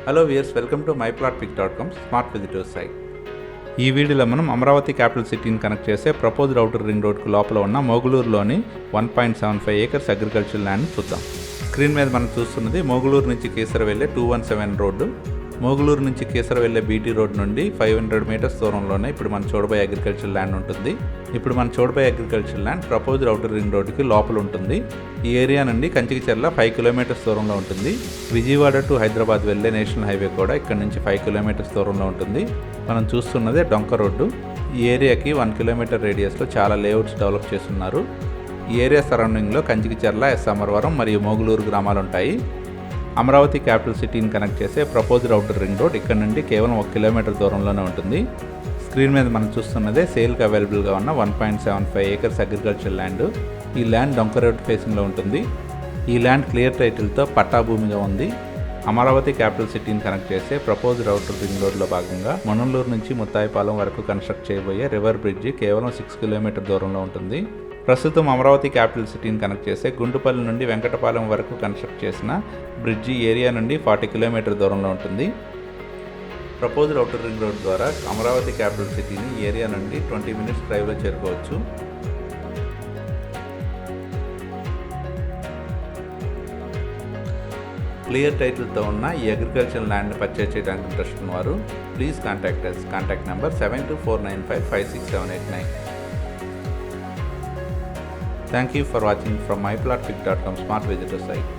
Hello viewers, welcome to myplotpic.com smart visitors site. ఈ వీడియోలో మనం అమరావతి క్యాపిటల్ సిటీని కనెక్ట్ చేసే ప్రపోజ్డ్ ఔటర్ రింగ్ రోడ్కు లోపల ఉన్న మోగులూరులోని 1.75 ఏకర్స్ అగ్రికల్చర్ ల్యాండ్ చూద్దాం. స్క్రీన్ మీద మనం చూస్తున్నది మోగులూరు నుంచి కేసర వెళ్ళే 217 రోడ్డు. మోగులూరు నుంచి కేసర వెళ్ళే బీటీ రోడ్ నుండి 500 మీటర్స్ దూరంలోనే ఇప్పుడు మనం చూడబోయే అగ్రికల్చర్ ల్యాండ్ ఉంటుంది. ఇప్పుడు మనం చూడబోయే agriculture land proposed outer ring రోడ్డుకి లోపల ఉంటుంది. ఈ ఏరియా నుండి కంచికిచెర్ల 5 కిలోమీటర్స్ దూరంలో ఉంటుంది. విజయవాడ టు హైదరాబాద్ వెళ్ళే నేషనల్ హైవే కూడా ఇక్కడ నుంచి 5 కిలోమీటర్స్ దూరంలో ఉంటుంది. మనం చూస్తున్నదే డొంక రోడ్డు. ఈ ఏరియాకి 1 కిలోమీటర్ రేడియస్లో చాలా లేఅవుట్స్ డెవలప్ చేస్తున్నారు. ఈ ఏరియా సరౌండింగ్లో కంచికిచెర్ల, అమరవరం మరియు మోగులూరు గ్రామాలు ఉంటాయి. అమరావతి క్యాపిటల్ సిటీని కనెక్ట్ చేసే ప్రపోజ్డ్ ఔటర్ రింగ్ రోడ్ ఇక్కడ నుండి కేవలం 1 కిలోమీటర్ దూరంలోనే ఉంటుంది. స్క్రీన్ మీద మనం చూస్తున్నదే సేల్కి అవైలబుల్గా ఉన్న 1.75 ఏకర్స్ అగ్రికల్చర్ ల్యాండ్. ఈ ల్యాండ్ డొంక రోడ్ ఫేసింగ్లో ఉంటుంది. ఈ ల్యాండ్ క్లియర్ టైటిల్తో పట్టా భూమిగా ఉంది. అమరావతి క్యాపిటల్ సిటీని కనెక్ట్ చేసే ప్రపోజ్డ్ ఔటర్ రింగ్ రోడ్లో భాగంగా మనుల్లూరు నుంచి ముత్తాయిపాలెం వరకు కన్స్ట్రక్ట్ చేయబోయే రివర్ బ్రిడ్జి కేవలం 6 కిలోమీటర్ దూరంలో ఉంటుంది. ప్రస్తుతం అమరావతి క్యాపిటల్ సిటీని కనెక్ట్ చేసే గుంటుపల్లి నుండి వెంకటపాలెం వరకు కన్స్ట్రక్ట్ చేసిన బ్రిడ్జి ఏరియా నుండి 40 కిలోమీటర్ దూరంలో ఉంటుంది. ప్రపోజ్డ్ ఔటర్ రింగ్ రోడ్ ద్వారా అమరావతి క్యాపిటల్ సిటీని ఏరియా నుండి 20 మినిట్స్ డ్రైవ్లో చేరుకోవచ్చు. క్లియర్ టైటిల్తో ఉన్న ఈ అగ్రికల్చర్ ల్యాండ్ని పర్చేజ్ చేయడానికి ఇంట్రెస్ట్ ఉన్నవారు please contact us. Contact number 7249556789. Thank you for watching from myplotpic.com smart visitor site.